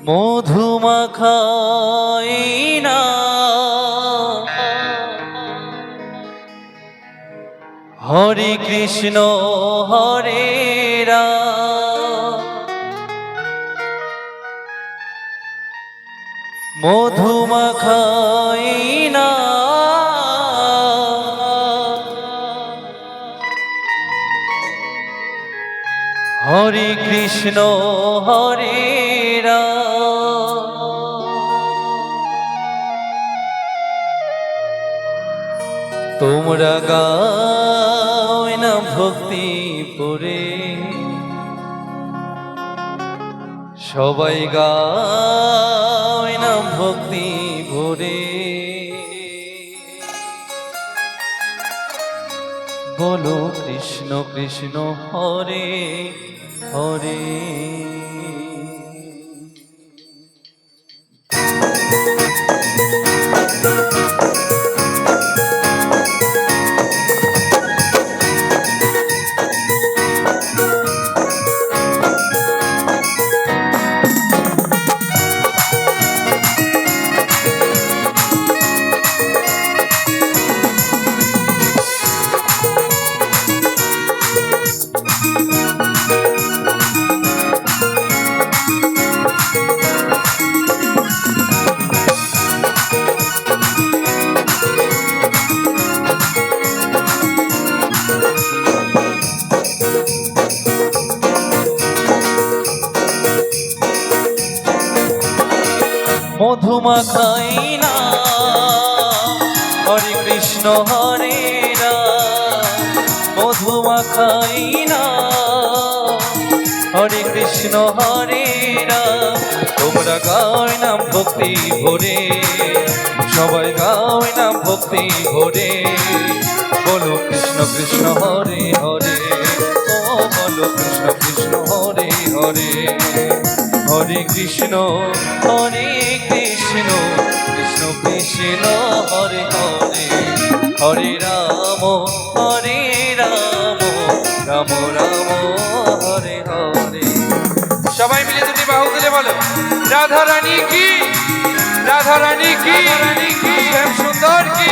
মধু মাখাই না হরে কৃষ্ণ হরে রাম। মধু মাখাই না হরে কৃষ্ণ হরে রাম। তোমরা গাও না ভক্তি পরে, সবাই গাও না ভক্তি ভরে। বলো কৃষ্ণ কৃষ্ণ হরে হরে। মধু মাখাই না হরে কৃষ্ণ হরে রাম। মধু মাখাই না হরে কৃষ্ণ হরে রাম। তোমরা গাও নাম ভক্তি ভরে, সবাই গাও নাম ভক্তি ভরে। বলো কৃষ্ণ কৃষ্ণ হরে হরে। ও বলো কৃষ্ণ কৃষ্ণ হরে হরে। হরে কৃষ্ণ হরে কৃষ্ণ কৃষ্ণ কৃষ্ণ হরে হরে। হরে রাম হরে রাম রাম রাম হরে হরে। সবাই মিলে দুটি বাহু তুলে বলো রাধা রানী কি, রাধা রানী কি, শ্যাম সুন্দর কি।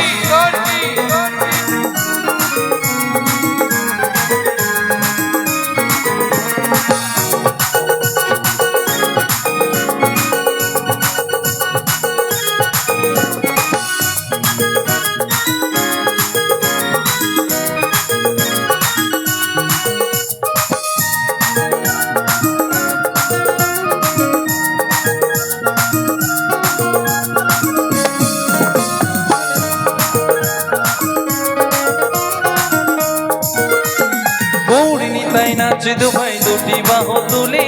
তাই নাচে দুভাই দুটি বাহু তুলে,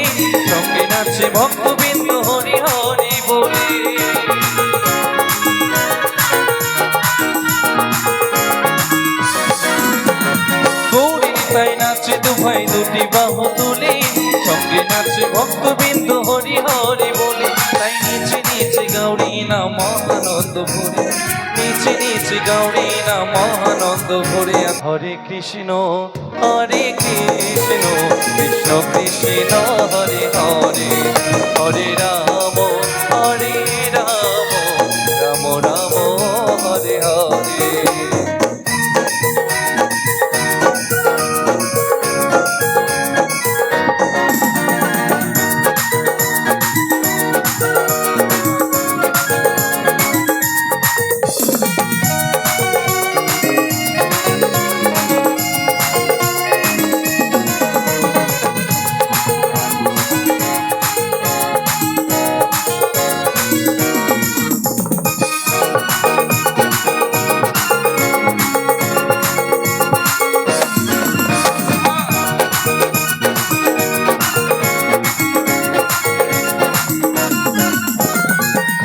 সঙ্গে নাচে ভক্তবিন্দু হরি হরি বলে। গৌরিনী তাই নাচে দুভাই দুটি বাহু তুলে, সঙ্গে নাচে ভক্তবিন্দু হরি হরি বলে। তাই নিচে নিচে গৌরী না মহানন্দ ভরে, নিচে নিচে গৌরী না মহানন্দ ভরে। হরে কৃষ্ণ হরে কৃষ্ণ কৃষ্ণ কৃষ্ণ হরে হরে। হরে রাম হরে রাম রাম রাম হরে হরে।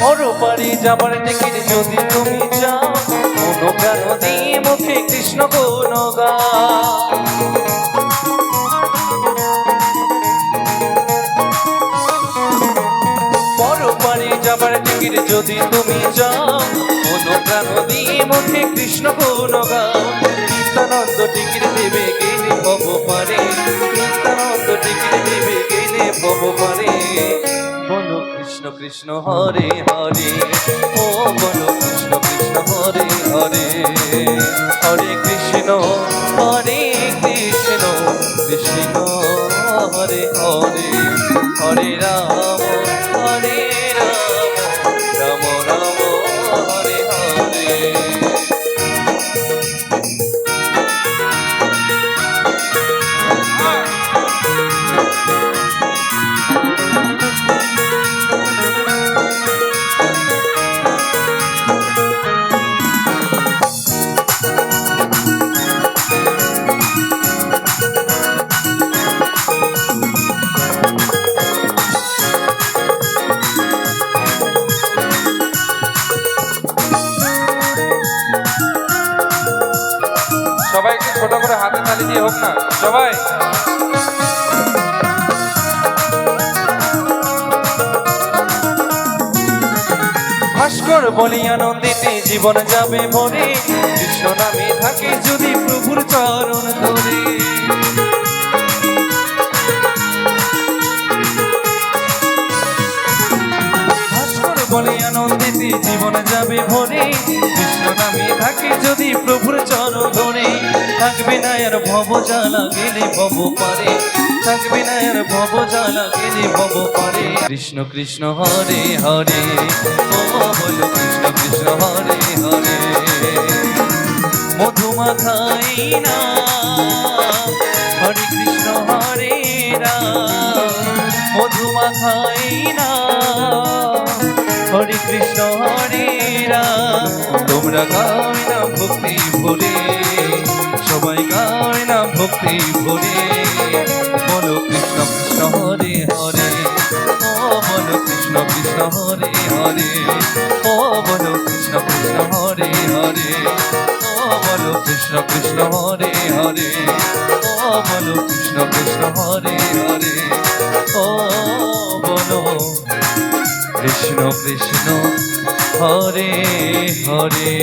পরপারে যাবার টিকিট যদি তুমি যাও, কোনো প্রাণ দিয়ে মুখে কৃষ্ণ গুণ গাও। পরপারে যাবার টিকিট যদি তুমি যাও, কোনো প্রাণ দিয়ে মুখে কৃষ্ণ গুণ গাও। নিত্যানন্দ টিকিট দেবে গেলে ভব পারে, নিত্যানন্দ টিকিট দেবে গেলে ভব পারে। বলো কৃষ্ণ কৃষ্ণ হরে হরে, ও বলো কৃষ্ণ কৃষ্ণ হরে হরে, হরে কৃষ্ণ কৃষ্ণ কৃষ্ণ হরে হরে, হরে রাম রাম রাম হরে হরে। সবাই একটু ছোট করে হাতে তালি দিয়ে হোক না সবাই। ভাস্কর বলি আনন্দিতে জীবন যাবে ভরে, কৃষ্ণ নামে থাকে যদি প্রভুর চরণ ধরে। ভাস্কর বলি আনন্দিতে জীবন যাবে ভরে, কৃষ্ণ নামে থাকে যদি প্রভুর চরণ ধরে। থাকবে না আর ভব জ্বালা গেলে ভব পারে, থাকবে না আর ভব জ্বালা গেলে ভব পারে। কৃষ্ণ কৃষ্ণ হরে হরে, ও বলো কৃষ্ণ কৃষ্ণ হরে হরে, মধুমাখাই না হরে কৃষ্ণ হরে রাম, মধুমাখাই না হরে কৃষ্ণ হরে রাম। তোমরা গায় না ভক্তি ভরে, সবাই গায় না ভক্তি ভরে, বলো কৃষ্ণ কৃষ্ণ হরে হরে, ও বলো কৃষ্ণ কৃষ্ণ হরে হরে, ও বলো কৃষ্ণ কৃষ্ণ হরে হরে, ও বলো কৃষ্ণ কৃষ্ণ হরে হরে, ও বলো কৃষ্ণ কৃষ্ণ হরে হরে, ও বলো কৃষ্ণ কৃষ্ণ হরে হরে।